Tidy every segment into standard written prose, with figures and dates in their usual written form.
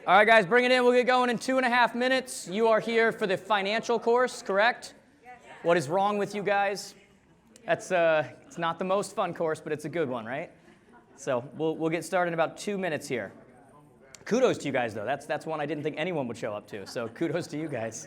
All right, guys, bring it in. We'll get going in 2.5 minutes. You are here for the financial course, correct? Yes. What is wrong with you guys? That's it's not the most fun course, but it's a good one, right? So we'll get started in about 2 minutes here. Kudos to you guys, though. That's one I didn't think anyone would show up to. So kudos to you guys.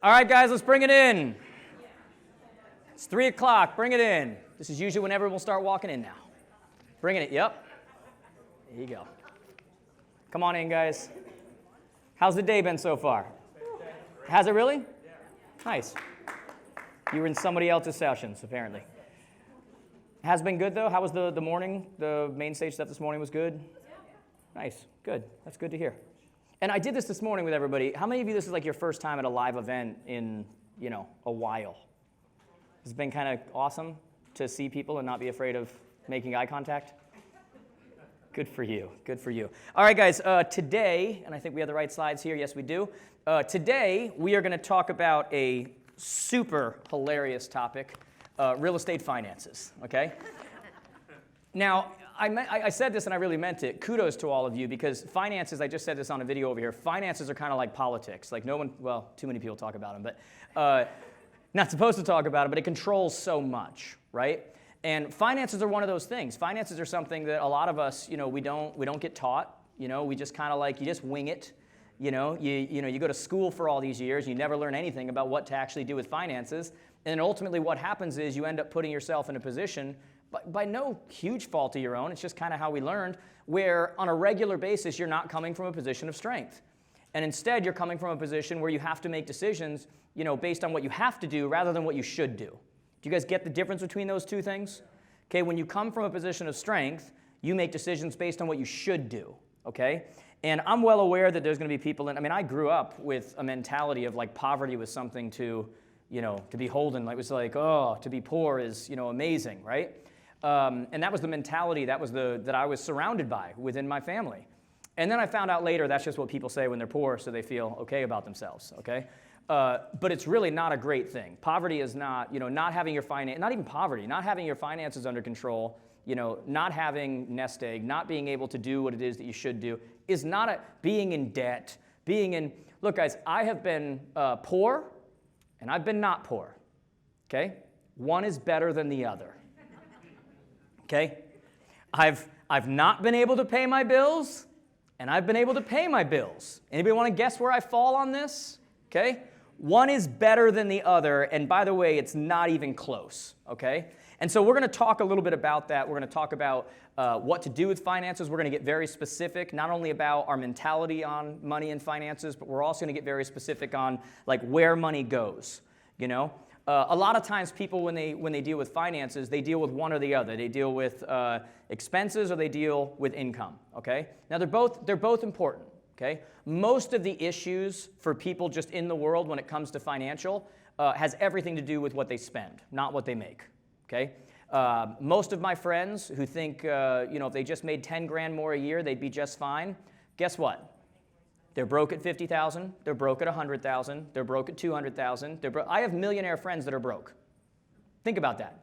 All right, guys, let's bring it in. It's 3 o'clock. Bring it in. This is usually when everyone will start walking in now. Bringing it. Yep. There you go. Come on in, guys. How's the day been so far? Has it really? Nice. You were in somebody else's sessions, apparently. Has been good, though? How was the morning? The main stage stuff this morning was good? Nice. Good. That's good to hear. And I did this morning with everybody. How many of you, this is like your first time at a live event in, a while? It's been kind of awesome to see people and not be afraid of making eye contact. Good for you. Good for you. All right, guys. Today, and I think we have the right slides here. Yes, we do. Today, we are going to talk about a super hilarious topic, real estate finances, okay? Now, I said this and I really meant it. Kudos to all of you because finances, I just said this on a video over here, finances are kind of like politics. Like too many people talk about them, but not supposed to talk about them, but it controls so much, right? And finances are one of those things. Finances are something that a lot of us, we don't get taught. We just kind of you just wing it. You go to school for all these years, you never learn anything about what to actually do with finances. And then ultimately what happens is you end up putting yourself in a position by no huge fault of your own, it's just kind of how we learned, where on a regular basis you're not coming from a position of strength. And instead you're coming from a position where you have to make decisions, based on what you have to do rather than what you should do. Do you guys get the difference between those two things? Okay, when you come from a position of strength, you make decisions based on what you should do, okay? And I'm well aware that there's going to be people, I grew up with a mentality of poverty was something to be holden. It was to be poor is, amazing, right? And that was the mentality that I was surrounded by within my family. And then I found out later that's just what people say when they're poor, so they feel okay about themselves, okay? But it's really not a great thing. Poverty is not, not having your not even poverty, not having your finances under control, not having nest egg, not being able to do what it is that you should do, is not being in debt, look guys, I have been poor and I've been not poor, okay? One is better than the other. Okay, I've not been able to pay my bills, and I've been able to pay my bills. Anybody want to guess where I fall on this? Okay, One is better than the other, and by the way, it's not even close, okay? And so we're going to talk a little bit about that. We're going to talk about what to do with finances. We're going to get very specific, not only about our mentality on money and finances, but we're also going to get very specific on like where money goes, you know? A lot of times people, when they deal with finances, they deal with one or the other. They deal with expenses or they deal with income, okay? Now, they're both important, okay? Most of the issues for people just in the world when it comes to financial has everything to do with what they spend, not what they make, okay? Most of my friends who think, if they just made 10 grand more a year, they'd be just fine. Guess what? They're broke at 50,000. They're broke at 100,000. They're broke at 200,000. I have millionaire friends that are broke. Think about that.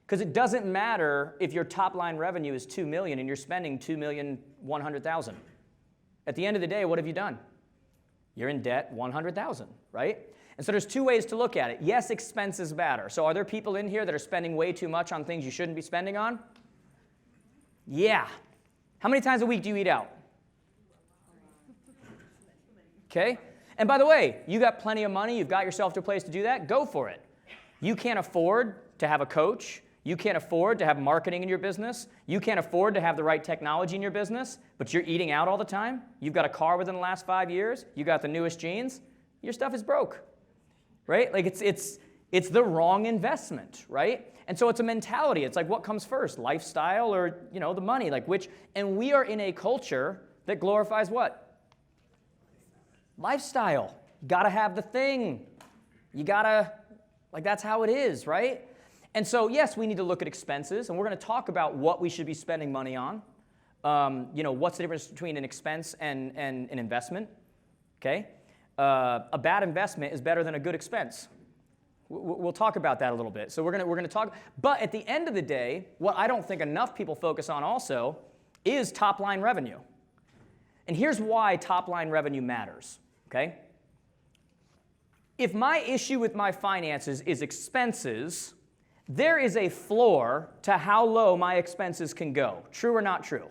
Because it doesn't matter if your top line revenue is 2 million and you're spending 2,100,000. At the end of the day, what have you done? You're in debt 100,000, right? And so there's two ways to look at it. Yes, expenses matter. So are there people in here that are spending way too much on things you shouldn't be spending on? Yeah. How many times a week do you eat out? Okay? And by the way, you got plenty of money, you've got yourself to a place to do that, go for it. You can't afford to have a coach. You can't afford to have marketing in your business. You can't afford to have the right technology in your business, but you're eating out all the time. You've got a car within the last 5 years. You got the newest jeans. Your stuff is broke, right? Like it's the wrong investment, right? And so it's a mentality. It's like what comes first, lifestyle or, the money, like which, and we are in a culture that glorifies what? Lifestyle. Got to have the thing. You got to, that's how it is, right? And so, yes, we need to look at expenses, and we're going to talk about what we should be spending money on. What's the difference between an expense and an investment, okay? A bad investment is better than a good expense. We'll talk about that a little bit. So we're going to talk, but at the end of the day, what I don't think enough people focus on also is top-line revenue. And here's why top-line revenue matters. Okay? If my issue with my finances is expenses, there is a floor to how low my expenses can go. True or not true?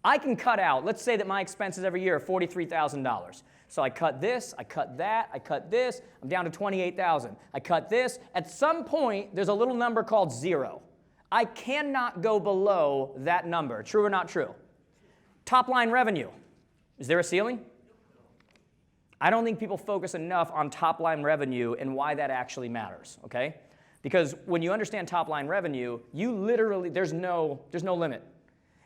I can cut out, let's say that my expenses every year are $43,000. So I cut this, I cut that, I cut this, I'm down to $28,000. I cut this. At some point, there's a little number called 0. I cannot go below that number. True or not true? Top line revenue. Is there a ceiling? I don't think people focus enough on top-line revenue and why that actually matters, okay? Because when you understand top-line revenue, you literally, there's no limit.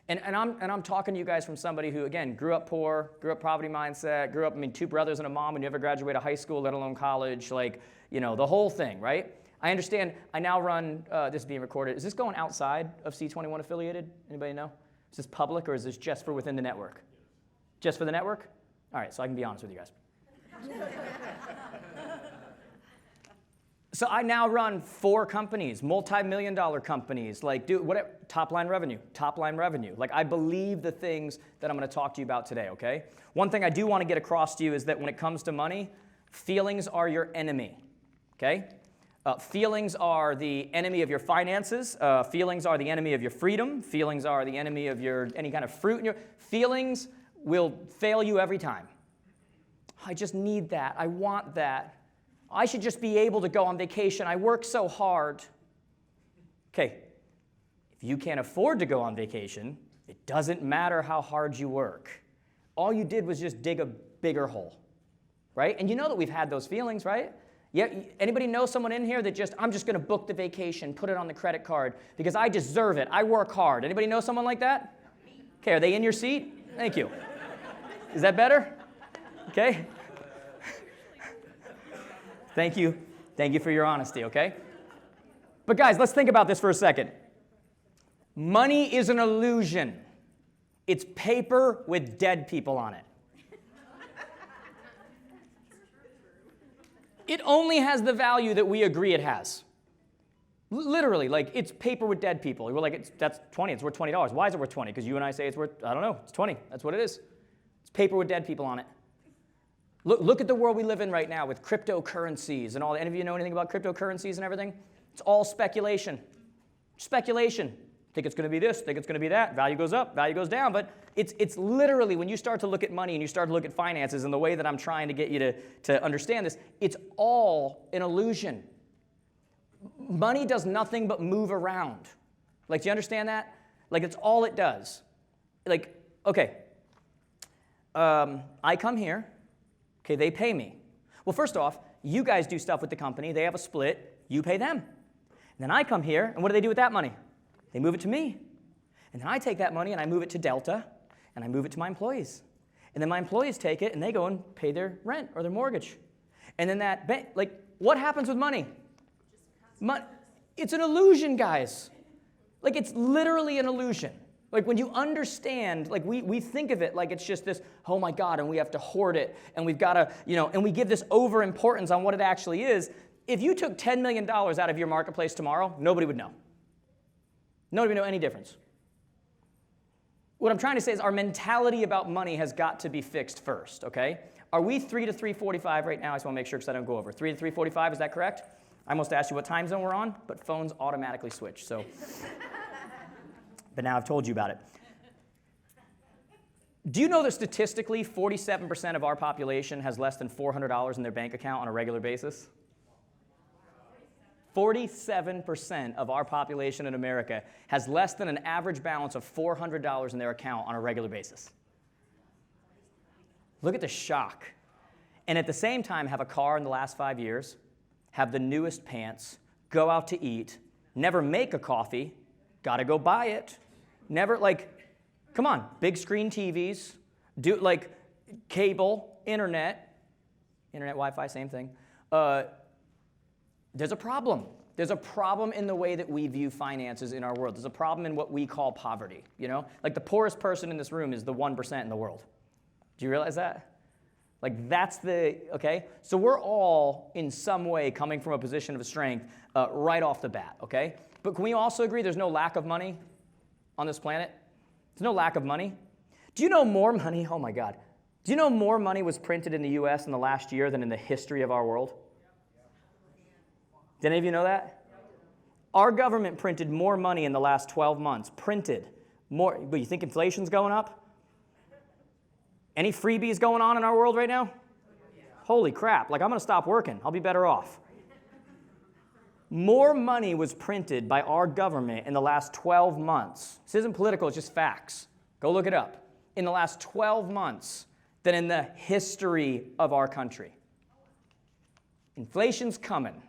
And I'm talking to you guys from somebody who, again, grew up poor, grew up poverty mindset, grew up, 2 brothers and a mom, and never graduated high school, let alone college, the whole thing, right? I understand, I now run, this is being recorded. Is this going outside of C21 affiliated? Anybody know? Is this public or is this just for within the network? Just for the network? All right, so I can be honest with you guys. So I now run 4 companies, multi-million-dollar companies, whatever, top-line revenue. I believe the things that I'm going to talk to you about today, okay? One thing I do want to get across to you is that when it comes to money, feelings are your enemy, okay? Feelings are the enemy of your finances. Feelings are the enemy of your freedom. Feelings are the enemy of any kind of fruit in your... Feelings will fail you every time. I just need that. I want that. I should just be able to go on vacation. I work so hard. Okay, if you can't afford to go on vacation, it doesn't matter how hard you work. All you did was just dig a bigger hole, right? And you know that we've had those feelings, right? Yeah. Anybody know someone in here that I'm just going to book the vacation, put it on the credit card because I deserve it. I work hard. Anybody know someone like that? Okay, are they in your seat? Thank you. Is that better? Okay. Thank you. Thank you for your honesty, okay? But guys, let's think about this for a second. Money is an illusion. It's paper with dead people on it. It only has the value that we agree it has. Literally, it's paper with dead people. We're like, that's 20, it's worth $20. Why is it worth 20? Because you and I say it's worth, I don't know, it's 20. That's what it is. It's paper with dead people on it. Look at the world we live in right now with cryptocurrencies and all. Any of you know anything about cryptocurrencies and everything? It's all speculation. Speculation. Think it's going to be this, think it's going to be that. Value goes up, value goes down. But it's literally, when you start to look at money and you start to look at finances and the way that I'm trying to get you to understand this, it's all an illusion. Money does nothing but move around. Like, do you understand that? Like, it's all it does. Like, okay, I come here, okay, they pay me. Well, first off, you guys do stuff with the company, they have a split, you pay them. And then I come here, and what do they do with that money? They move it to me. And then I take that money and I move it to Delta, and I move it to my employees. And then my employees take it and they go and pay their rent or their mortgage. And then like, what happens with money? It's an illusion, guys. Like, it's literally an illusion. Like, when you understand, like, we think of it like it's just this, oh my God, and we have to hoard it, and we've got to, and we give this over-importance on what it actually is. If you took $10 million out of your marketplace tomorrow, nobody would know. Nobody would know any difference. What I'm trying to say is our mentality about money has got to be fixed first, okay? Are we 3 to 3:45 right now? I just want to make sure because I don't go over. 3 to 3:45, is that correct? I almost asked you what time zone we're on, but phones automatically switch, so. But now I've told you about it. Do you know that statistically 47% of our population has less than $400 in their bank account on a regular basis? 47% of our population in America has less than an average balance of $400 in their account on a regular basis. Look at the shock. And at the same time, have a car in the last 5 years, have the newest pants, go out to eat, never make a coffee, gotta go buy it, never, like, come on, big screen TVs, do, like, cable, internet, Wi-Fi, same thing. There's a problem. There's a problem in the way that we view finances in our world. There's a problem in what we call poverty, Like, the poorest person in this room is the 1% in the world. Do you realize that? Like, that's okay? So we're all, in some way, coming from a position of strength right off the bat, okay? But can we also agree there's no lack of money on this planet? There's no lack of money. Do you know more money? Oh, my God. Do you know more money was printed in the U.S. in the last year than in the history of our world? Did any of you know that? Our government printed more money in the last 12 months. Printed more. But you think inflation's going up? Any freebies going on in our world right now? Holy crap. Like, I'm going to stop working. I'll be better off. More money was printed by our government in the last 12 months. This isn't political, it's just facts. Go look it up. In the last 12 months than in the history of our country. Inflation's coming.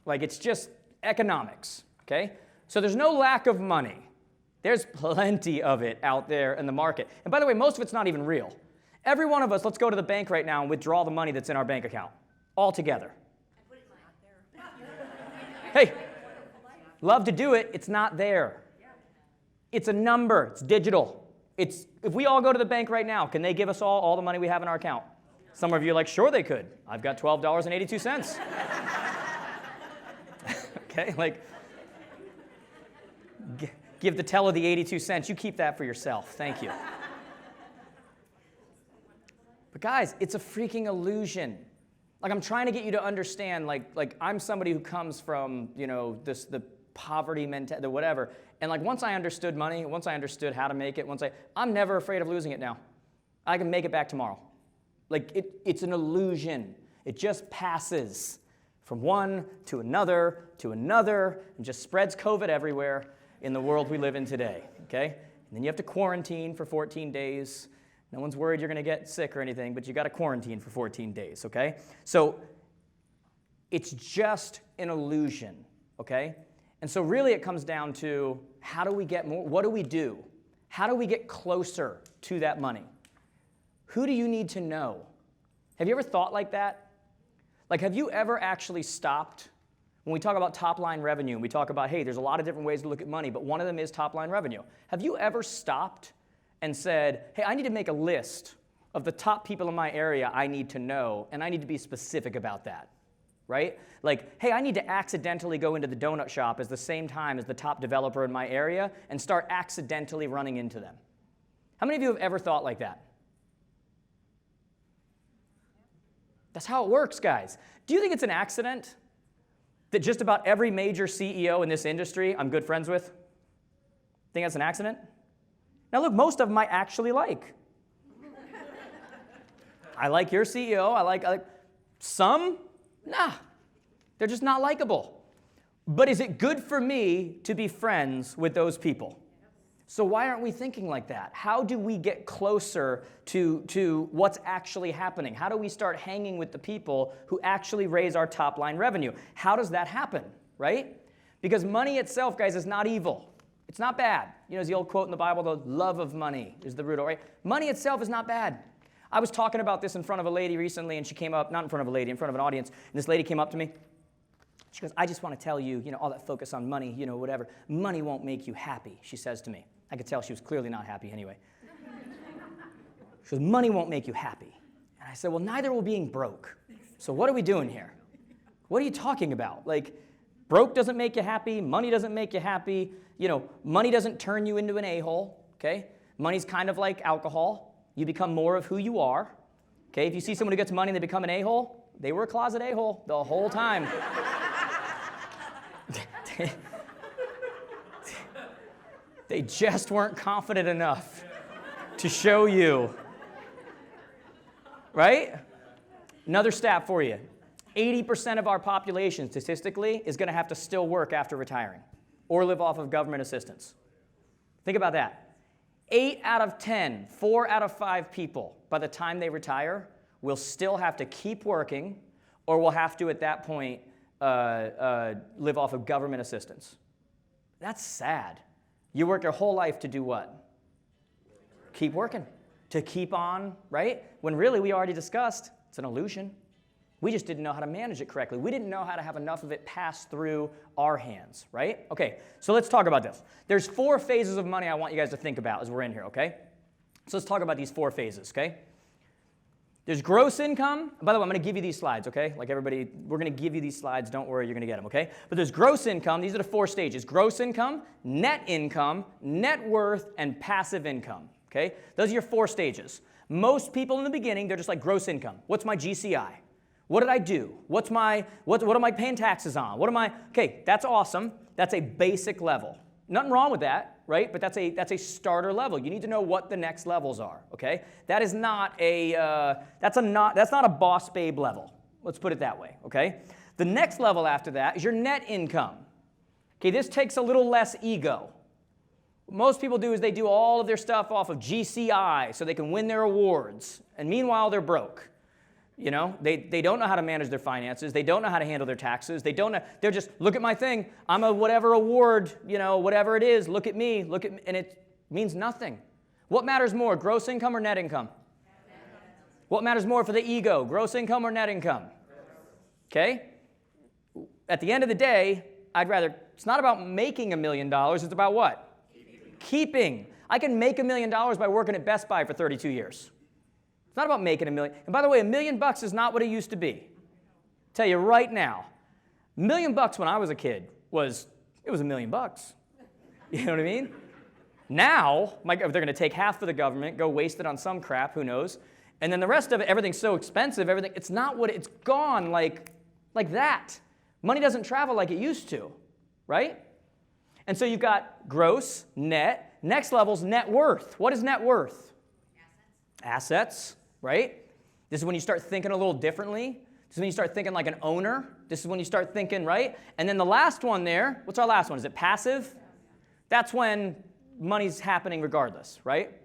Like, it's just economics, okay? So there's no lack of money. There's plenty of it out there in the market. And by the way, most of it's not even real. Every one of us, let's go to the bank right now and withdraw the money that's in our bank account. All together. Hey, love to do it. It's not there. It's a number. It's digital. If we all go to the bank right now, can they give us all the money we have in our account? Some of you are like, sure they could. I've got $12.82. Okay, like, give the teller the 82 cents. You keep that for yourself. Thank you. But guys, it's a freaking illusion. Like, I'm trying to get you to understand, like I'm somebody who comes from, the poverty mentality, whatever. And like, once I understood money, once I understood how to make it, I'm never afraid of losing it now. I can make it back tomorrow. Like, it's an illusion. It just passes from one to another, and just spreads COVID everywhere in the world we live in today, okay? And then you have to quarantine for 14 days. No one's worried you're going to get sick or anything, but you got to quarantine for 14 days, okay? So it's just an illusion, okay? And so really it comes down to, how do we get more? What do we do? How do we get closer to that money? Who do you need to know? Have you ever thought like that? Like, have you ever actually stopped? When we talk about top-line revenue, and we talk about, hey, there's a lot of different ways to look at money, but one of them is top-line revenue. Have you ever stopped and said, hey, I need to make a list of the top people in my area I need to know, and I need to be specific about that, right? Like, hey, I need to accidentally go into the donut shop at the same time as the top developer in my area and start accidentally running into them. How many of you have ever thought like that? That's how it works, guys. Do you think it's an accident that just about every major CEO in this industry I'm good friends with? Think that's an accident? Now look, most of them I actually like. I like your CEO. I like some. Nah, they're just not likable. But is it good for me to be friends with those people? So why aren't we thinking like that? How do we get closer to what's actually happening? How do we start hanging with the people who actually raise our top line revenue? How does that happen, right? Because money itself, guys, is not evil. It's not bad. You know, there's the old quote in the Bible, the love of money is the root of it, right? Money itself is not bad. I was talking about this in front of a lady recently, and she came up, not in front of a lady, in front of an audience, and this lady came up to me. She goes, I just want to tell you, all that focus on money, whatever. Money won't make you happy, she says to me. I could tell she was clearly not happy anyway. She goes, money won't make you happy. And I said, well, neither will being broke. So what are we doing here? What are you talking about? Like, broke doesn't make you happy. Money doesn't make you happy. Money doesn't turn you into an a-hole, okay? Money's kind of like alcohol. You become more of who you are, okay? If you see someone who gets money and they become an a-hole, they were a closet a-hole the whole time. They just weren't confident enough to show you, right? Another stat for you. 80% of our population, statistically, is going to have to still work after retiring or live off of government assistance. Think about that. 8 out of 10, 4 out of 5 people, by the time they retire, will still have to keep working or will have to, at that point, live off of government assistance. That's sad. You work your whole life to do what? Keep working. To keep on, right? When really, we already discussed, it's an illusion. We just didn't know how to manage it correctly. We didn't know how to have enough of it pass through our hands, right? Okay, so let's talk about this. There's 4 phases of money I want you guys to think about as we're in here, okay? So let's talk about these 4 phases, okay? There's gross income. By the way, I'm going to give you these slides, okay? Like everybody, we're going to give you these slides. Don't worry, you're going to get them, okay? But there's gross income. These are the 4 stages. Gross income, net worth, and passive income, okay? Those are your 4 stages. Most people in the beginning, they're just like gross income. What's my GCI? What did I do? What am I paying taxes on? Okay, that's awesome. That's a basic level. Nothing wrong with that, right? But that's a starter level. You need to know what the next levels are, okay? That is not that's not a boss babe level. Let's put it that way, okay? The next level after that is your net income. Okay, this takes a little less ego. What most people do is they do all of their stuff off of GCI so they can win their awards, and meanwhile they're broke. They don't know how to manage their finances. They don't know how to handle their taxes. They're just, look at my thing. I'm a whatever award, whatever it is. Look at me. And it means nothing. What matters more, gross income or net income? What matters more for the ego, gross income or net income? Okay? At the end of the day, it's not about making $1 million. It's about what? Keeping. I can make $1 million by working at Best Buy for 32 years. It's not about making $1 million. And by the way, $1 million is not what it used to be. I'll tell you right now, $1 million when I was a kid was $1 million. You know what I mean? Now, they're going to take half for the government, go waste it on some crap, who knows? And then the rest of it, everything's so expensive, it's not what it's gone like that. Money doesn't travel like it used to, right? And so you've got gross, net. Next level's net worth. What is net worth? Assets. Right? This is when you start thinking a little differently. This is when you start thinking like an owner. This is when you start thinking, right? And then the last one there, what's our last one? Is it passive? That's when money's happening regardless, right?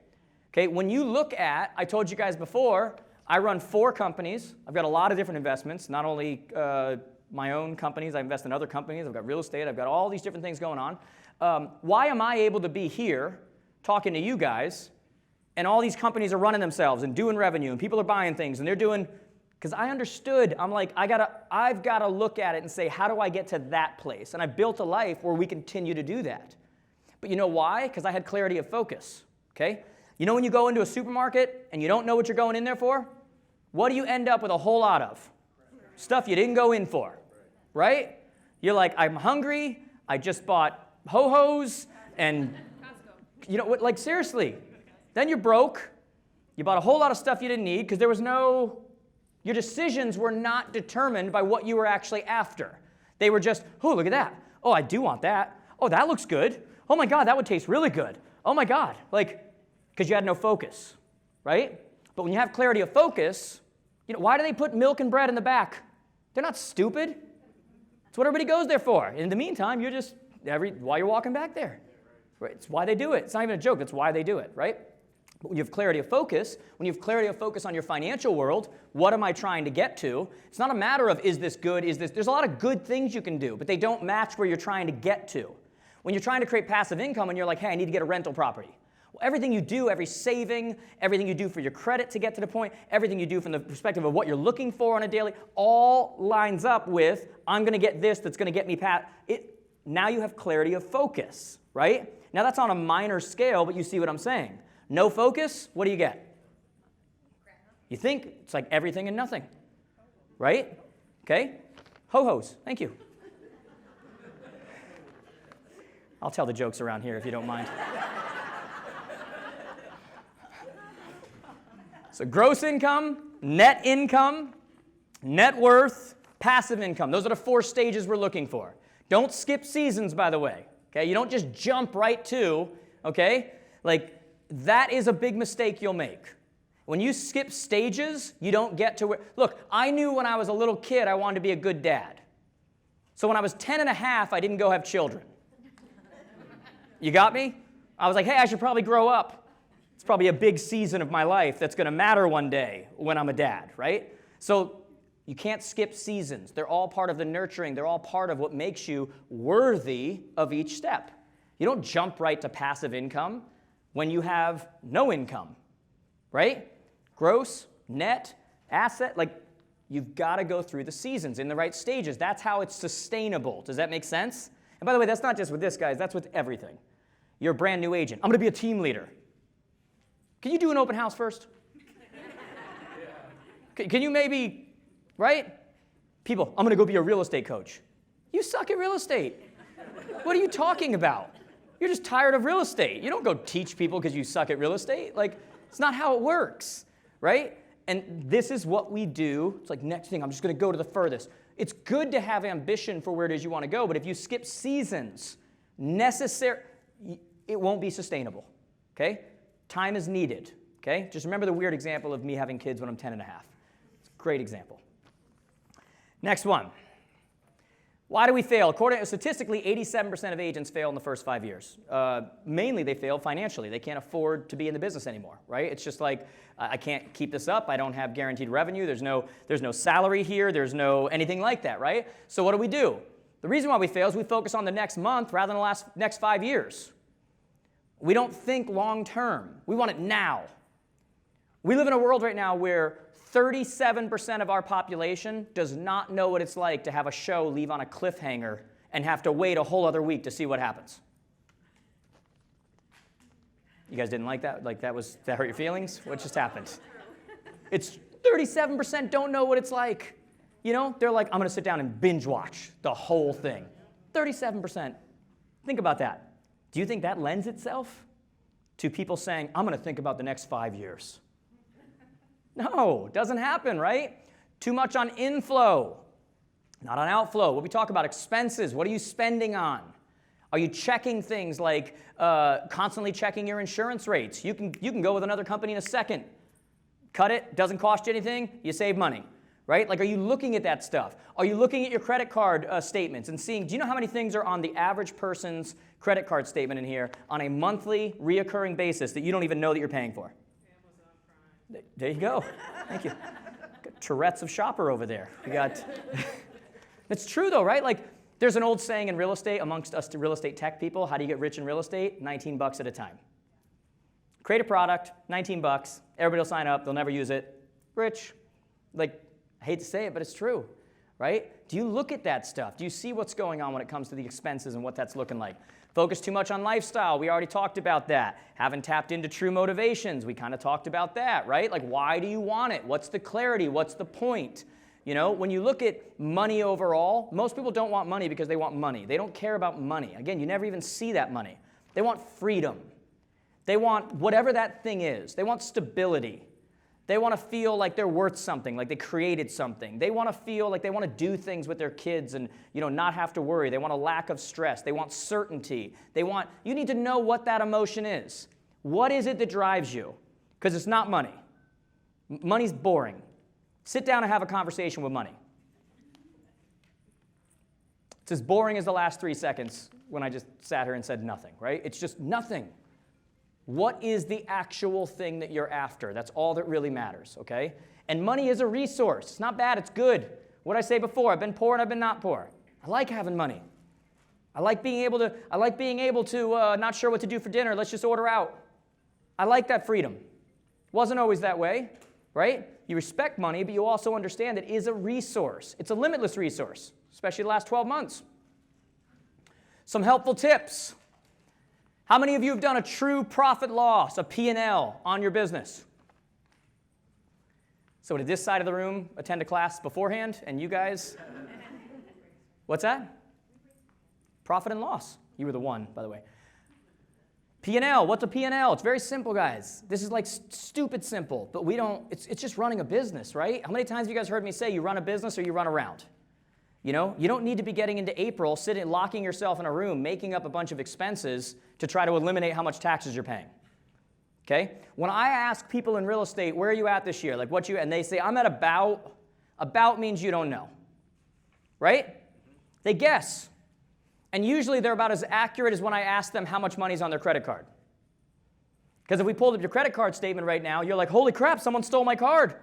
Okay, when you look at, I told you guys before, I run 4 companies. I've got a lot of different investments, not only my own companies, I invest in other companies. I've got real estate. I've got all these different things going on. Why am I able to be here talking to you guys and all these companies are running themselves and doing revenue, and people are buying things, and they're doing, because I understood, I'm like, I've got to look at it and say, how do I get to that place? And I built a life where we continue to do that. But you know why? Because I had clarity of focus, okay? You know when you go into a supermarket and you don't know what you're going in there for? What do you end up with a whole lot of? Stuff you didn't go in for, right? You're like, I'm hungry, I just bought ho-hos, and, like seriously. Then you're broke. You bought a whole lot of stuff you didn't need because your decisions were not determined by what you were actually after. They were just, oh, look at that. Oh, I do want that. Oh, that looks good. Oh my God, that would taste really good. Oh my God, like, because you had no focus, right? But when you have clarity of focus, why do they put milk and bread in the back? They're not stupid. It's what everybody goes there for. In the meantime, you're just, while you're walking back there. Right? It's why they do it. It's not even a joke. It's why they do it, right? But when you have clarity of focus, on your financial world, what am I trying to get to? It's not a matter of, is this good, there's a lot of good things you can do, but they don't match where you're trying to get to. When you're trying to create passive income and you're like, hey, I need to get a rental property. Well, everything you do, every saving, everything you do for your credit to get to the point, everything you do from the perspective of what you're looking for on a daily, all lines up with, I'm going to get this that's going to get me past it. Now you have clarity of focus, right? Now that's on a minor scale, but you see what I'm saying. No focus, what do you get? You think it's like everything and nothing, right? Okay? Ho-hos, thank you. I'll tell the jokes around here if you don't mind. So gross income, net worth, passive income. Those are the 4 stages we're looking for. Don't skip seasons, by the way. Okay? You don't just jump right to, okay? Like, that is a big mistake you'll make. When you skip stages, you don't get to where... Look, I knew when I was a little kid I wanted to be a good dad. So when I was 10 and a half, I didn't go have children. You got me? I was like, hey, I should probably grow up. It's probably a big season of my life that's going to matter one day when I'm a dad, right? So you can't skip seasons. They're all part of the nurturing. They're all part of what makes you worthy of each step. You don't jump right to passive income when you have no income, right? Gross, net, asset, like you've got to go through the seasons in the right stages. That's how it's sustainable. Does that make sense? And by the way, that's not just with this, guys. That's with everything. You're a brand new agent. I'm going to be a team leader. Can you do an open house first? Can you maybe, right? People, I'm going to go be a real estate coach. You suck at real estate. What are you talking about? You're just tired of real estate. You don't go teach people because you suck at real estate. Like, it's not how it works, right? And this is what we do. It's like, next thing, I'm just going to go to the furthest. It's good to have ambition for where it is you want to go, but if you skip seasons, it won't be sustainable, okay? Time is needed, okay? Just remember the weird example of me having kids when I'm 10 and a half. It's a great example. Next one. Why do we fail? Statistically, 87% of agents fail in the first 5 years. Mainly, they fail financially. They can't afford to be in the business anymore, right? It's just like, I can't keep this up. I don't have guaranteed revenue. There's no salary here. There's no anything like that, right? So what do? The reason why we fail is we focus on the next month rather than the next 5 years. We don't think long term. We want it now. We live in a world right now where 37% of our population does not know what it's like to have a show leave on a cliffhanger and have to wait a whole other week to see what happens. You guys didn't like that? Like that hurt your feelings? What just happened? It's 37% don't know what it's like. You know, they're like, I'm going to sit down and binge watch the whole thing. 37%. Think about that. Do you think that lends itself to people saying, I'm going to think about the next 5 years? No, it doesn't happen, right? Too much on inflow, not on outflow. What we talk about, expenses, what are you spending on? Are you checking things like constantly checking your insurance rates? You can go with another company in a second. Cut it, doesn't cost you anything, you save money, right? Like, are you looking at that stuff? Are you looking at your credit card statements and seeing, do you know how many things are on the average person's credit card statement in here on a monthly, reoccurring basis that you don't even know that you're paying for? There you go. Thank you. Got Tourette's of shopper over there. We got. It's true though, right? Like, there's an old saying in real estate amongst us real estate tech people. How do you get rich in real estate? $19 at a time. Create a product, $19. Everybody will sign up. They'll never use it. Rich. Like, I hate to say it, but it's true, right? Do you look at that stuff? Do you see what's going on when it comes to the expenses and what that's looking like? Focus too much on lifestyle. We already talked about that. Haven't tapped into true motivations. We kind of talked about that, right? Like, why do you want it? What's the clarity? What's the point? You know, when you look at money overall, most people don't want money because they want money. They don't care about money. Again, you never even see that money. They want freedom. They want whatever that thing is. They want stability. They want to feel like they're worth something, like they created something. They want to feel like they want to do things with their kids and, not have to worry. They want a lack of stress. They want certainty. You need to know what that emotion is. What is it that drives you? Because it's not money. Money's boring. Sit down and have a conversation with money. It's as boring as the last 3 seconds when I just sat here and said nothing, right? It's just nothing. What is the actual thing that you're after? That's all that really matters, okay? And money is a resource. It's not bad. It's good. What did I say before? I've been poor and I've been not poor. I like having money. I like being able to not sure what to do for dinner. Let's just order out. I like that freedom. Wasn't always that way, right? You respect money, but you also understand it is a resource. It's a limitless resource, especially the last 12 months. Some helpful tips. How many of you have done a true profit loss, a P&L, on your business? So did this side of the room attend a class beforehand, and you guys? What's that? Profit and loss. You were the one, by the way. P&L, what's a P&L? It's very simple, guys. This is like stupid simple, but it's just running a business, right? How many times have you guys heard me say you run a business or you run around? You don't need to be getting into April, sitting, locking yourself in a room, making up a bunch of expenses to try to eliminate how much taxes you're paying. Okay? When I ask people in real estate, where are you at this year? And they say, I'm at about. About means you don't know. Right? They guess. And usually they're about as accurate as when I ask them how much money's on their credit card. Because if we pulled up your credit card statement right now, you're like, holy crap, someone stole my card.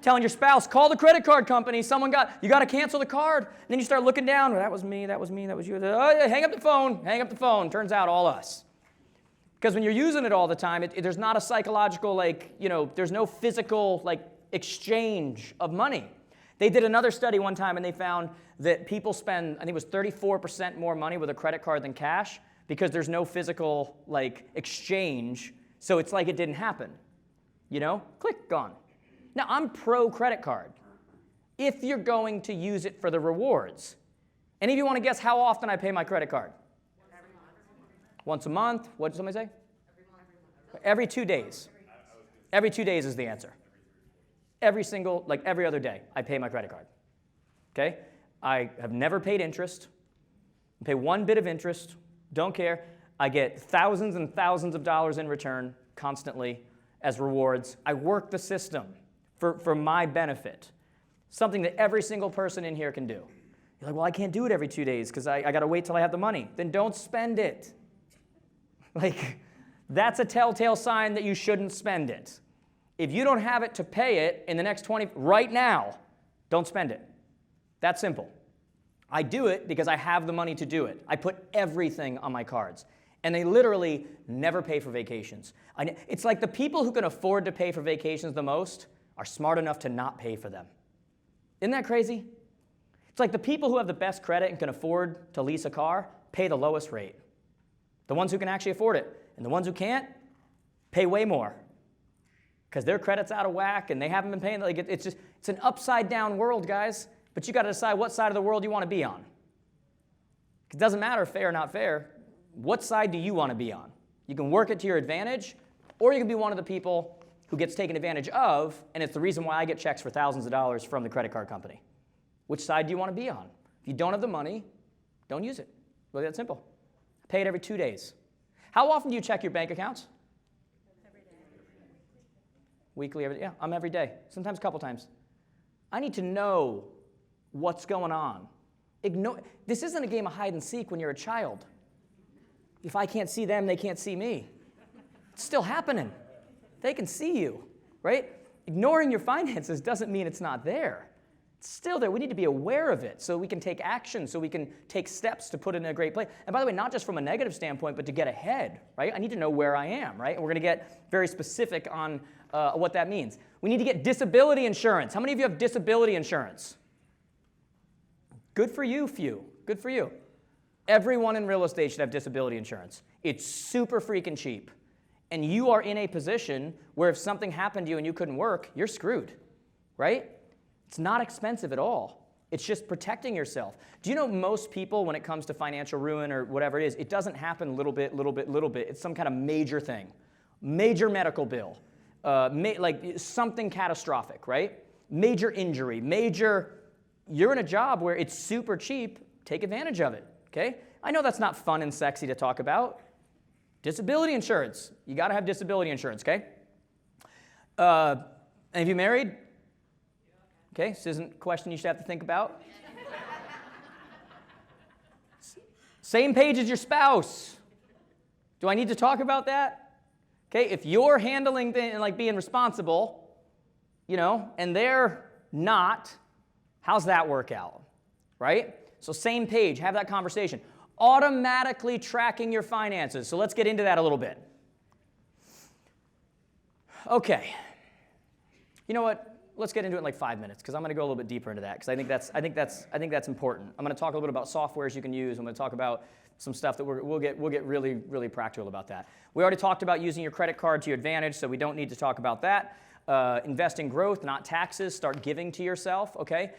Telling your spouse, call the credit card company, you got to cancel the card. And then you start looking down, well, that was me, that was you. Oh, yeah, hang up the phone. Turns out all us. Because when you're using it all the time, there's not a psychological, there's no physical, exchange of money. They did another study one time, and they found that people spend, I think it was 34% more money with a credit card than cash because there's no physical, exchange, so it's like it didn't happen. Click, gone. Now, I'm pro credit card if you're going to use it for the rewards. Any of you want to guess how often I pay my credit card? Once a month. What did somebody say? Every 2 days. Every 2 days is the answer. Every other day, I pay my credit card. Okay? I have never paid interest. I pay one bit of interest. Don't care. I get thousands and thousands of dollars in return constantly as rewards. I work the system for my benefit. Something that every single person in here can do. You're like, well, I can't do it every 2 days because I got to wait till I have the money. Then don't spend it. That's a telltale sign that you shouldn't spend it. If you don't have it to pay it in the next right now, don't spend it. That's simple. I do it because I have the money to do it. I put everything on my cards. And they literally never pay for vacations. It's like the people who can afford to pay for vacations the most are smart enough to not pay for them. Isn't that crazy? It's like the people who have the best credit and can afford to lease a car pay the lowest rate. The ones who can actually afford it. And the ones who can't pay way more. Because their credit's out of whack and they haven't been paying. It's an upside down world, guys. But you got to decide what side of the world you want to be on. It doesn't matter fair or not fair. What side do you want to be on? You can work it to your advantage, or you can be one of the people who gets taken advantage of, and it's the reason why I get checks for thousands of dollars from the credit card company. Which side do you want to be on? If you don't have the money, don't use it. Really that simple. Pay it every 2 days. How often do you check your bank accounts? Every day. Weekly, yeah, I'm every day. Sometimes a couple times. I need to know what's going on. This isn't a game of hide and seek when you're a child. If I can't see them, they can't see me. It's still happening. They can see you, right? Ignoring your finances doesn't mean it's not there. It's still there. We need to be aware of it so we can take action, so we can take steps to put it in a great place. And by the way, not just from a negative standpoint, but to get ahead, right? I need to know where I am, right? And we're going to get very specific on what that means. We need to get disability insurance. How many of you have disability insurance? Good for you, few. Good for you. Everyone in real estate should have disability insurance. It's super freaking cheap. And you are in a position where if something happened to you and you couldn't work, you're screwed, right? It's not expensive at all. It's just protecting yourself. Do you know most people, when it comes to financial ruin or whatever it is, it doesn't happen little bit. It's some kind of major thing. Major medical bill. like something catastrophic, right? Major injury, you're in a job where it's super cheap, take advantage of it, okay? I know that's not fun and sexy to talk about. Disability insurance, you gotta have disability insurance, okay? Any of you married? Okay, this isn't a question you should have to think about. Same page as your spouse. Do I need to talk about that? Okay, if you're handling things like being responsible, and they're not, how's that work out, right? So same page, have that conversation. Automatically tracking your finances. So let's get into that a little bit. Okay. You know what? Let's get into it in like 5 minutes because I'm going to go a little bit deeper into that because I think that's important. I'm going to talk a little bit about softwares you can use. I'm going to talk about some stuff that we'll get really, really practical about that. We already talked about using your credit card to your advantage, so we don't need to talk about that. Invest in growth, not taxes. Start giving to yourself, okay?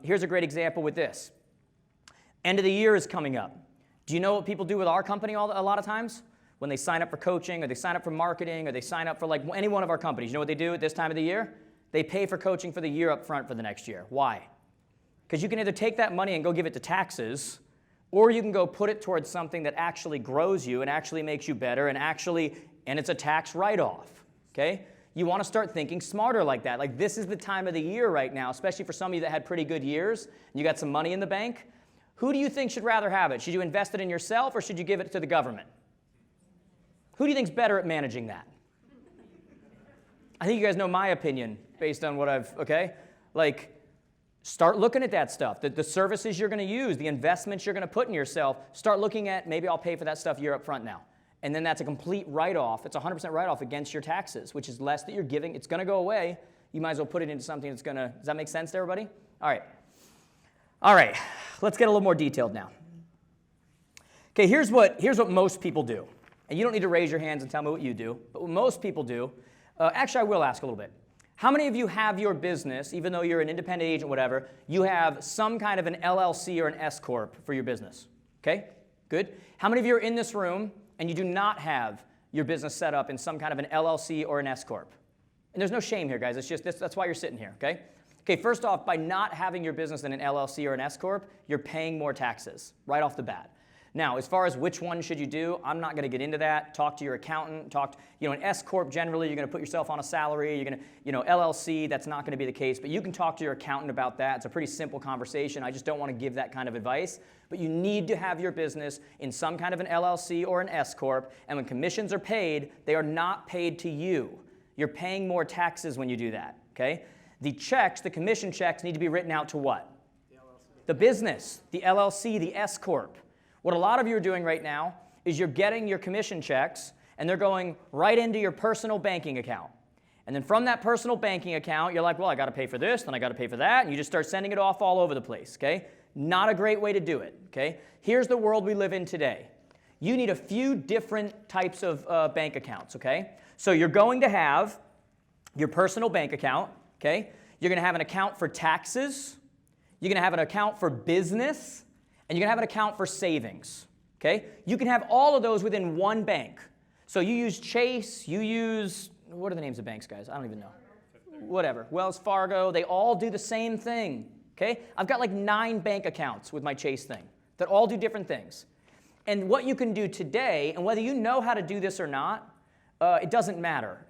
Here's a great example with this. End of the year is coming up. Do you know what people do with our company a lot of times? When they sign up for coaching or they sign up for marketing or they sign up for like any one of our companies, you know what they do at this time of the year? They pay for coaching for the year up front for the next year. Why? Because you can either take that money and go give it to taxes, or you can go put it towards something that actually grows you and actually makes you better and it's a tax write-off, okay? You want to start thinking smarter like that. Like this is the time of the year right now, especially for some of you that had pretty good years, and you got some money in the bank. Who do you think should rather have it? Should you invest it in yourself or should you give it to the government? Who do you think's better at managing that? I think you guys know my opinion based on what okay? Like, start looking at that stuff. The services you're going to use, the investments you're going to put in yourself, start looking at maybe I'll pay for that stuff year up front now. And then that's a complete write-off. It's a 100% write-off against your taxes, which is less that you're giving. It's going to go away. You might as well put it into something that's going to, does that make sense to everybody? All right. Let's get a little more detailed now. Okay, here's what most people do. And you don't need to raise your hands and tell me what you do, but what most people do, actually I will ask a little bit. How many of you have your business, even though you're an independent agent, whatever, you have some kind of an LLC or an S Corp for your business? Okay, good. How many of you are in this room and you do not have your business set up in some kind of an LLC or an S Corp? And there's no shame here, guys. It's just that's why you're sitting here, okay? Okay, first off, by not having your business in an LLC or an S Corp, you're paying more taxes right off the bat. Now, as far as which one should you do, I'm not going to get into that. Talk to your accountant. An S Corp, generally, you're going to put yourself on a salary. You're going to, LLC, that's not going to be the case. But you can talk to your accountant about that. It's a pretty simple conversation. I just don't want to give that kind of advice. But you need to have your business in some kind of an LLC or an S Corp. And when commissions are paid, they are not paid to you. You're paying more taxes when you do that, okay? The commission checks need to be written out to what? The LLC. The business, the LLC, the S Corp. What a lot of you are doing right now is you're getting your commission checks and they're going right into your personal banking account. And then from that personal banking account, you're like, well, I got to pay for this, then I got to pay for that, and you just start sending it off all over the place, okay? Not a great way to do it, okay? Here's the world we live in today. You need a few different types of bank accounts, okay? So you're going to have your personal bank account, okay? You're going to have an account for taxes. You're going to have an account for business. And you're going to have an account for savings, okay? You can have all of those within one bank. So you use Chase, what are the names of banks, guys? I don't even know. Whatever, Wells Fargo, they all do the same thing, okay? I've got like 9 bank accounts with my Chase thing that all do different things. And what you can do today, and whether you know how to do this or not, it doesn't matter.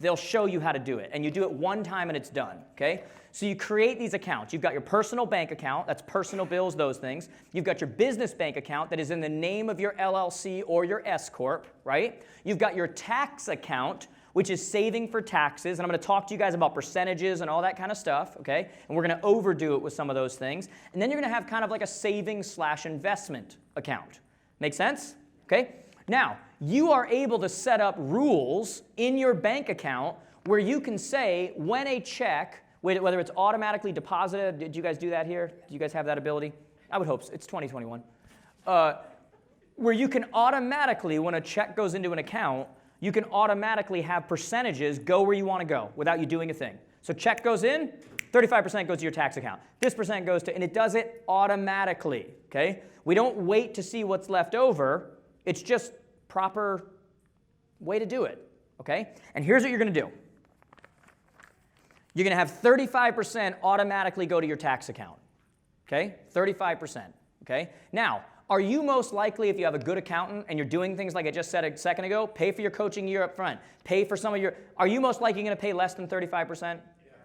They'll show you how to do it, and you do it one time and it's done, okay? So you create these accounts. You've got your personal bank account, that's personal bills, those things. You've got your business bank account that is in the name of your LLC or your S Corp, right? You've got your tax account, which is saving for taxes, and I'm going to talk to you guys about percentages and all that kind of stuff, okay? And we're going to overdo it with some of those things. And then you're going to have kind of like a savings/investment account. Make sense? Okay? Now, you are able to set up rules in your bank account where you can say when a check, whether it's automatically deposited, did you guys do that here? Do you guys have that ability? I would hope so. It's 2021. Where you can automatically, when a check goes into an account, you can automatically have percentages go where you want to go without you doing a thing. So check goes in, 35% goes to your tax account. This percent goes to, and it does it automatically, okay? We don't wait to see what's left over. It's just proper way to do it, okay? And here's what you're going to do. You're going to have 35% automatically go to your tax account, okay? 35%, okay? Now, are you most likely, if you have a good accountant and you're doing things like I just said a second ago, pay for your coaching year up front, pay for some of your, are you most likely going to pay less than 35%? Yeah.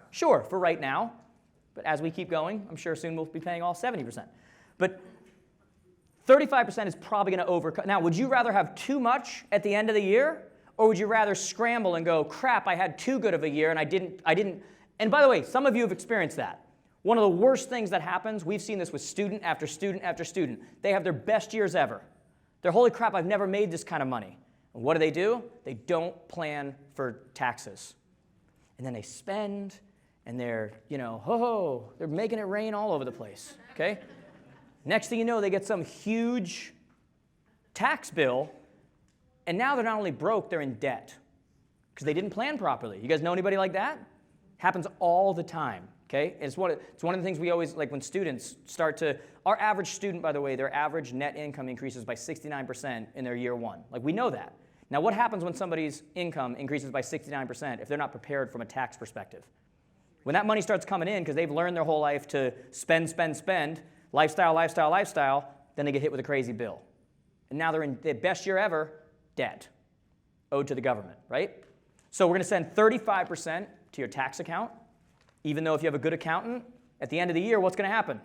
Sure, for right now. But as we keep going, I'm sure soon we'll be paying all 70%. But 35% is probably going to overcut. Now, would you rather have too much at the end of the year? Or would you rather scramble and go, crap, I had too good of a year and I didn't. And by the way, some of you have experienced that. One of the worst things that happens, we've seen this with student after student after student. They have their best years ever. They're, holy crap, I've never made this kind of money. And what do? They don't plan for taxes. And then they spend, and they're, they're making it rain all over the place, okay? Next thing you know, they get some huge tax bill, and now they're not only broke, they're in debt because they didn't plan properly. You guys know anybody like that? Happens all the time. Okay? It's one of the things we always, like when students start to, our average student, by the way, their average net income increases by 69% in their year one. Like we know that. Now what happens when somebody's income increases by 69% if they're not prepared from a tax perspective? When that money starts coming in because they've learned their whole life to spend, lifestyle, then they get hit with a crazy bill. And now they're in the best year ever, debt, owed to the government, right? So we're going to send 35% to your tax account. Even though if you have a good accountant, at the end of the year, what's going to happen?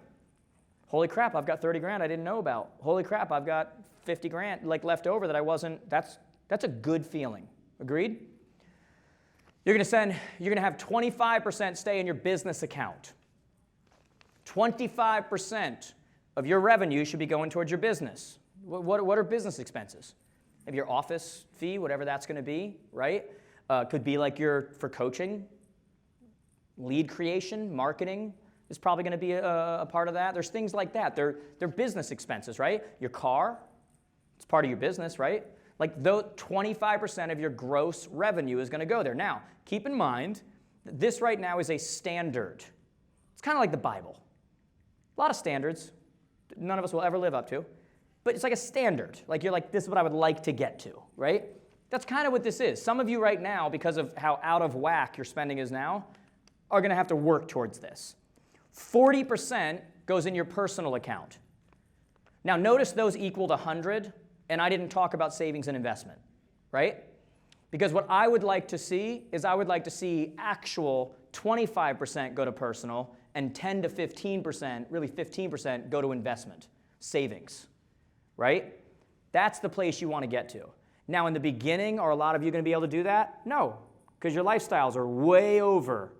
Holy crap, I've got 30 grand I didn't know about. Holy crap, I've got 50 grand like left over that I wasn't. That's a good feeling. Agreed? You're going to have 25% stay in your business account. 25% of your revenue should be going towards your business. What are business expenses? Maybe your office fee, whatever that's going to be, right? Could be like for coaching. Lead creation, marketing is probably going to be a part of that. There's things like that. They're business expenses, right? Your car, it's part of your business, right? Like 25% of your gross revenue is going to go there. Now, keep in mind that this right now is a standard. It's kind of like the Bible. A lot of standards none of us will ever live up to, but it's like a standard. Like you're like, this is what I would like to get to, right? That's kind of what this is. Some of you right now, because of how out of whack your spending is now, are going to have to work towards this. 40% goes in your personal account. Now notice those equaled 100, and I didn't talk about savings and investment, right? Because what I would like to see is I would like to see actual 25% go to personal and 10 to 15%, really 15% go to investment, savings, right? That's the place you want to get to. Now in the beginning, are a lot of you going to be able to do that? No, because your lifestyles are way over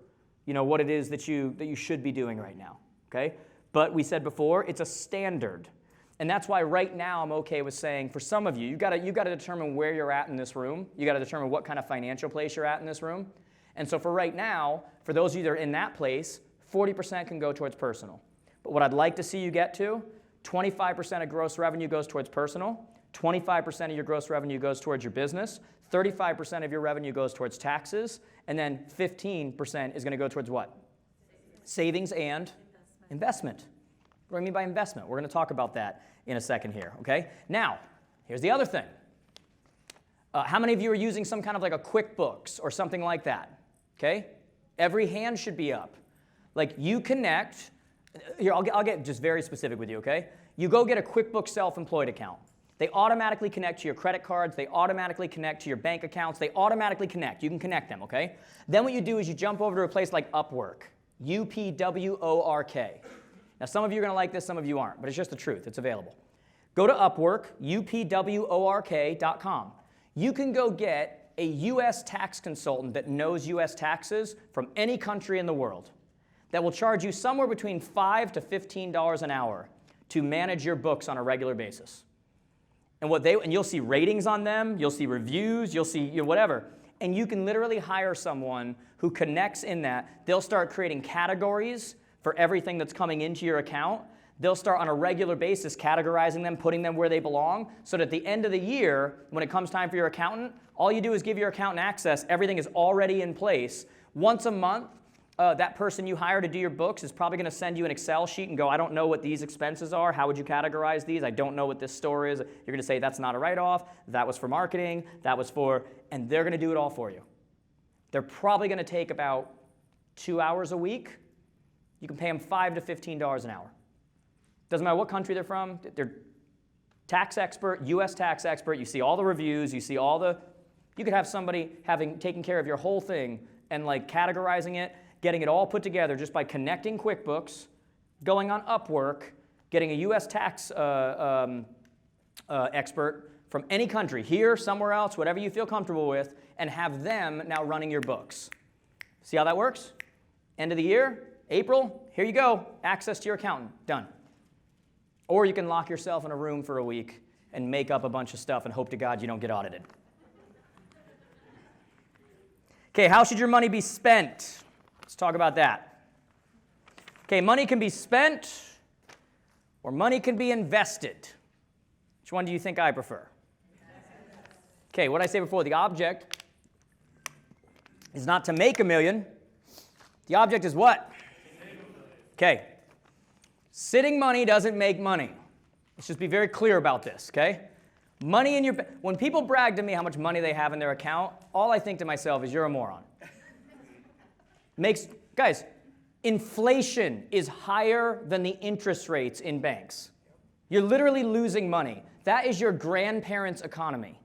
what it is that you should be doing right now, okay? But we said before, it's a standard. And that's why right now I'm okay with saying, for some of you, you got to determine where you're at in this room. You got to determine what kind of financial place you're at in this room. And so for right now, for those of you that are in that place, 40% can go towards personal. But what I'd like to see you get to, 25% of gross revenue goes towards personal, 25% of your gross revenue goes towards your business, 35% of your revenue goes towards taxes, and then 15% is going to go towards what? Savings and investment. What do I mean by investment? We're going to talk about that in a second here, okay? Now, here's the other thing. How many of you are using some kind of like a QuickBooks or something like that, okay? Every hand should be up. Like you connect, here, I'll get just very specific with you, okay? You go get a QuickBooks self-employed account. They automatically connect to your credit cards. They automatically connect to your bank accounts. They automatically connect. You can connect them, okay? Then what you do is you jump over to a place like Upwork, UPWORK. Now, some of you are going to like this, some of you aren't, but it's just the truth. It's available. Go to Upwork, UPWORK.com. You can go get a U.S. tax consultant that knows U.S. taxes from any country in the world that will charge you somewhere between $5 to $15 an hour to manage your books on a regular basis. And you'll see ratings on them, you'll see reviews, you'll see whatever. And you can literally hire someone who connects in that. They'll start creating categories for everything that's coming into your account. They'll start on a regular basis categorizing them, putting them where they belong, so that at the end of the year, when it comes time for your accountant, all you do is give your accountant access. Everything is already in place. Once a month, that person you hire to do your books is probably going to send you an Excel sheet and go, I don't know what these expenses are. How would you categorize these? I don't know what this store is. You're going to say, that's not a write-off. That was for marketing. That was for, and they're going to do it all for you. They're probably going to take about 2 hours a week. You can pay them $5 to $15 an hour. Doesn't matter what country they're from. They're tax expert, U.S. tax expert. You see all the reviews. You see all the, you could have somebody taken care of your whole thing and like categorizing it, getting it all put together just by connecting QuickBooks, going on Upwork, getting a U.S. tax expert from any country, here, somewhere else, whatever you feel comfortable with, and have them now running your books. See how that works? End of the year, April, here you go, access to your accountant, done. Or you can lock yourself in a room for a week and make up a bunch of stuff and hope to God you don't get audited. Okay, how should your money be spent? Let's talk about that. Okay, money can be spent or money can be invested. Which one do you think I prefer? Okay, what did I say before? The object is not to make a million. The object is what? Okay. Sitting money doesn't make money. Let's just be very clear about this, okay? Money in your when people brag to me how much money they have in their account, all I think to myself is you're a moron. Guys, inflation is higher than the interest rates in banks. You're literally losing money. That is your grandparents' economy.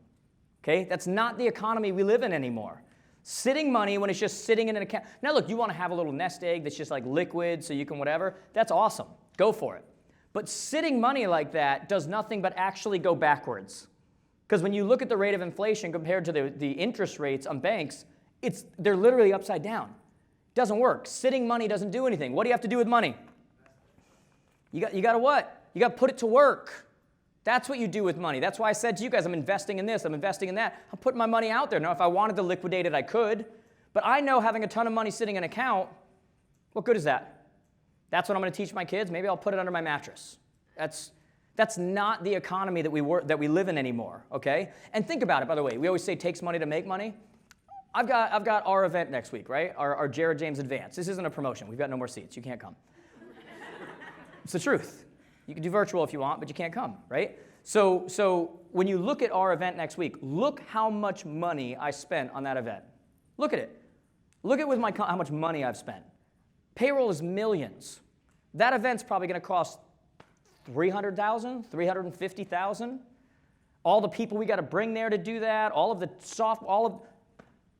Okay? That's not the economy we live in anymore. Sitting money when it's just sitting in an account. Now look, you want to have a little nest egg that's just like liquid so you can whatever. That's awesome. Go for it. But sitting money like that does nothing but actually go backwards. Because when you look at the rate of inflation compared to the interest rates on banks, they're literally upside down. It doesn't work. Sitting money doesn't do anything. What do you have to do with money? You got to what? You got to put it to work. That's what you do with money. That's why I said to you guys, I'm investing in this, I'm investing in that. I'm putting my money out there. Now, if I wanted to liquidate it, I could. But I know having a ton of money sitting in an account, what good is that? That's what I'm going to teach my kids. Maybe I'll put it under my mattress. That's not the economy that we live in anymore, okay? And think about it, by the way. We always say it takes money to make money. I've got our event next week, right? Our Jared James Advance. This isn't a promotion. We've got no more seats. You can't come. It's the truth. You can do virtual if you want, but you can't come, right? So when you look at our event next week, look how much money I spent on that event. Look at it. Look at how much money I've spent. Payroll is millions. That event's probably going to cost $300,000, $350,000. All the people we got to bring there to do that,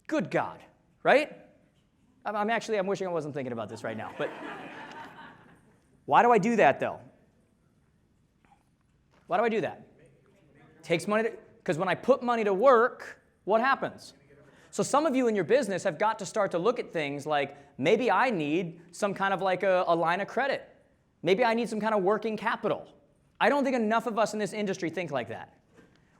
good God, right? I'm wishing I wasn't thinking about this right now. But why do I do that, though? Why do I do that? It takes money because when I put money to work, what happens? So some of you in your business have got to start to look at things like, maybe I need some kind of like a line of credit. Maybe I need some kind of working capital. I don't think enough of us in this industry think like that.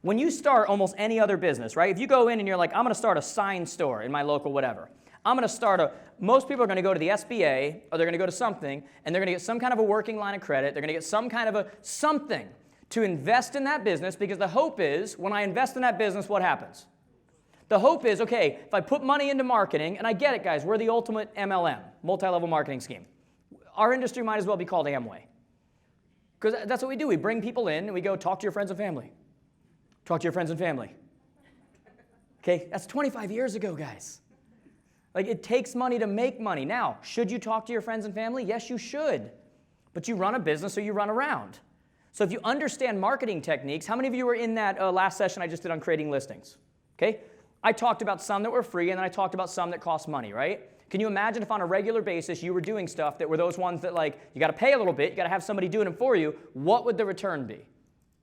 When you start almost any other business, right? If you go in and you're like, I'm going to start a sign store in my local whatever. I'm going to start most people are going to go to the SBA or they're going to go to something and they're going to get some kind of a working line of credit. They're going to get some kind of something to invest in that business because the hope is when I invest in that business, what happens? The hope is, okay, if I put money into marketing, and I get it, guys, we're the ultimate MLM, multi-level marketing scheme. Our industry might as well be called Amway. Because that's what we do. We bring people in and we go, talk to your friends and family. Talk to your friends and family. Okay, that's 25 years ago, guys. Like, it takes money to make money. Now, should you talk to your friends and family? Yes, you should. But you run a business or you run around. So if you understand marketing techniques, how many of you were in that last session I just did on creating listings? Okay, I talked about some that were free and then I talked about some that cost money, right? Can you imagine if on a regular basis you were doing stuff that were those ones that like, you got to pay a little bit, you got to have somebody doing it for you, what would the return be?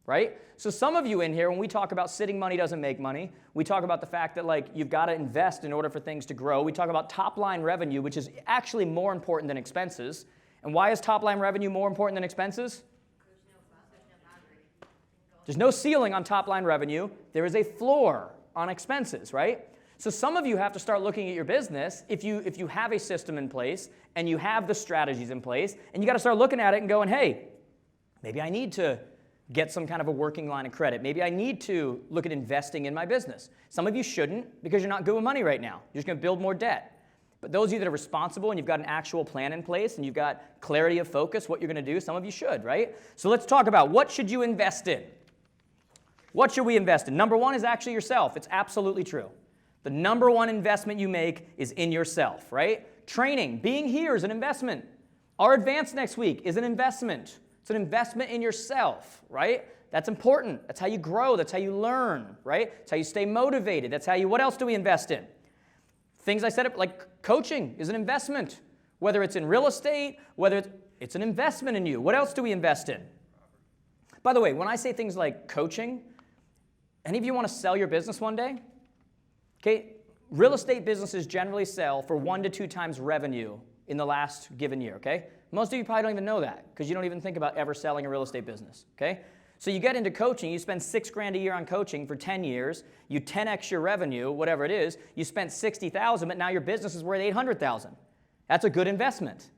Right? So some of you in here, when we talk about sitting money doesn't make money, we talk about the fact that like you've got to invest in order for things to grow. We talk about top line revenue, which is actually more important than expenses. And why is top line revenue more important than expenses? There's no ceiling on top line revenue. There is a floor on expenses, right? So some of you have to start looking at your business if you have a system in place and you have the strategies in place, and you got to start looking at it and going, hey, maybe I need to get some kind of a working line of credit. Maybe I need to look at investing in my business. Some of you shouldn't because you're not good with money right now. You're just going to build more debt. But those of you that are responsible and you've got an actual plan in place and you've got clarity of focus, what you're going to do, some of you should, right? So let's talk about what should you invest in? What should we invest in? Number one is actually yourself. It's absolutely true. The number one investment you make is in yourself, right? Training, being here is an investment. Our advance next week is an investment. It's an investment in yourself, right? That's important. That's how you grow. That's how you learn, right? That's how you stay motivated. That's how you, what else do we invest in? Things I said, like coaching is an investment. Whether it's in real estate, whether it's an investment in you. What else do we invest in? By the way, when I say things like coaching, any of you want to sell your business one day? Okay, real estate businesses generally sell for 1 to 2 times revenue in the last given year, okay? Most of you probably don't even know that because you don't even think about ever selling a real estate business, okay? So you get into coaching, you spend $6,000 a year on coaching for 10 years, you 10x your revenue, whatever it is, you spent $60,000, but now your business is worth $800,000. That's a good investment.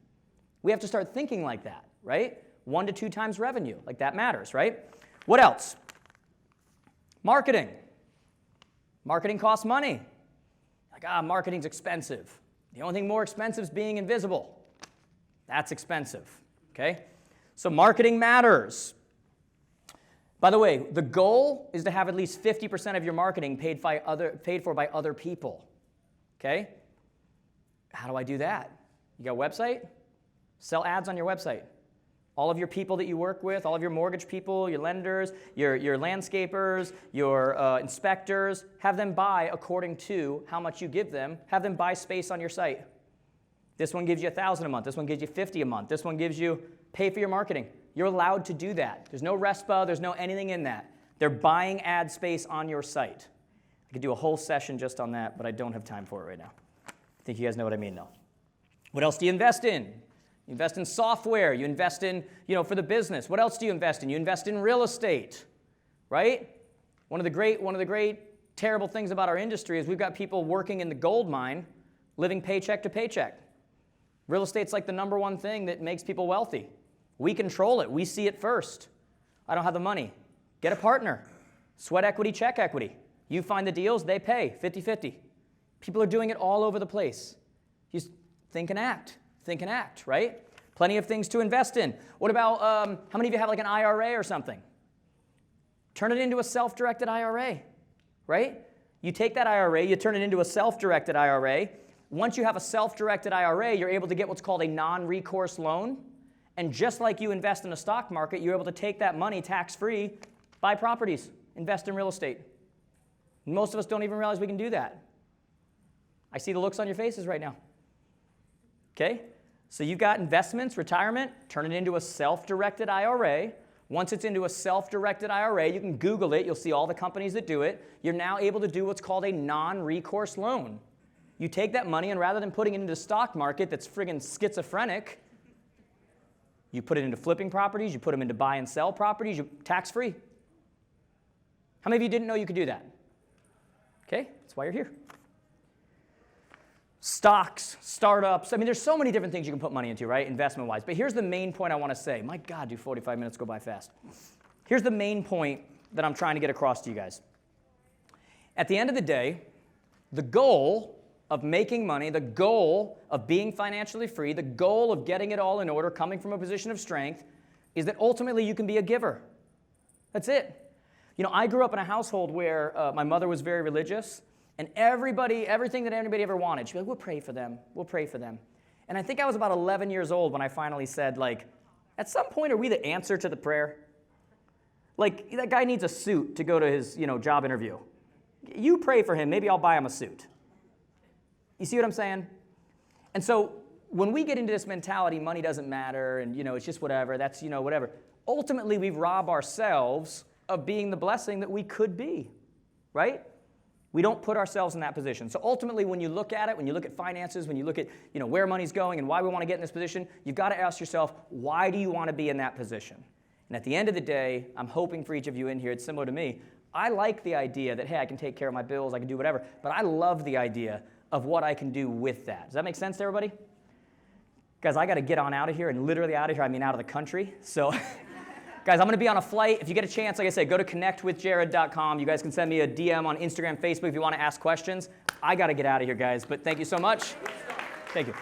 We have to start thinking like that, right? 1 to 2 times revenue, like that matters, right? What else? Marketing. Marketing costs money. Like, marketing's expensive. The only thing more expensive is being invisible. That's expensive, okay? So marketing matters. By the way, the goal is to have at least 50% of your marketing paid for by other people, okay? How do I do that? You got a website? Sell ads on your website. All of your people that you work with, all of your mortgage people, your lenders, your landscapers, your inspectors, have them buy according to how much you give them. Have them buy space on your site. This one gives you $1,000 a month. This one gives you $50 a month. This one gives you pay for your marketing. You're allowed to do that. There's no RESPA. There's no anything in that. They're buying ad space on your site. I could do a whole session just on that, but I don't have time for it right now. I think you guys know what I mean, though. What else do you invest in? You invest in software. You invest in, for the business. What else do you invest in? You invest in real estate, right? One of the great terrible things about our industry is we've got people working in the gold mine, living paycheck to paycheck. Real estate's like the number one thing that makes people wealthy. We control it. We see it first. I don't have the money. Get a partner. Sweat equity, check equity. You find the deals, they pay 50-50. People are doing it all over the place. Just think and act. Think and act, right? Plenty of things to invest in. What about, how many of you have like an IRA or something? Turn it into a self-directed IRA, right? You take that IRA, you turn it into a self-directed IRA. Once you have a self-directed IRA, you're able to get what's called a non-recourse loan. And just like you invest in a stock market, you're able to take that money tax-free, buy properties, invest in real estate. Most of us don't even realize we can do that. I see the looks on your faces right now. Okay? So you've got investments, retirement, turn it into a self-directed IRA. Once it's into a self-directed IRA, you can Google it. You'll see all the companies that do it. You're now able to do what's called a non-recourse loan. You take that money, and rather than putting it into the stock market that's friggin' schizophrenic, you put it into flipping properties, you put them into buy and sell properties, tax-free. How many of you didn't know you could do that? Okay, that's why you're here. Stocks, startups, there's so many different things you can put money into, right, investment-wise. But here's the main point I want to say. My God, do 45 minutes go by fast. Here's the main point that I'm trying to get across to you guys. At the end of the day, the goal of making money, the goal of being financially free, the goal of getting it all in order, coming from a position of strength, is that ultimately you can be a giver. That's it. I grew up in a household where my mother was very religious, and everything that anybody ever wanted, she'd be like, we'll pray for them, we'll pray for them. And I think I was about 11 years old when I finally said, at some point, are we the answer to the prayer? That guy needs a suit to go to his, job interview. You pray for him, maybe I'll buy him a suit. You see what I'm saying? And so when we get into this mentality, money doesn't matter, and it's just whatever, that's whatever. Ultimately, we rob ourselves of being the blessing that we could be, right? We don't put ourselves in that position. So ultimately, when you look at it, when you look at finances, when you look at where money's going and why we want to get in this position, you've got to ask yourself, why do you want to be in that position? And at the end of the day, I'm hoping for each of you in here, it's similar to me. I like the idea that, hey, I can take care of my bills, I can do whatever, but I love the idea of what I can do with that. Does that make sense to everybody? Guys, I got to get on out of here, and literally out of here, I mean out of the country. So, guys, I'm going to be on a flight. If you get a chance, like I said, go to connectwithjared.com. You guys can send me a DM on Instagram, Facebook if you want to ask questions. I got to get out of here, guys, but thank you so much. Thank you.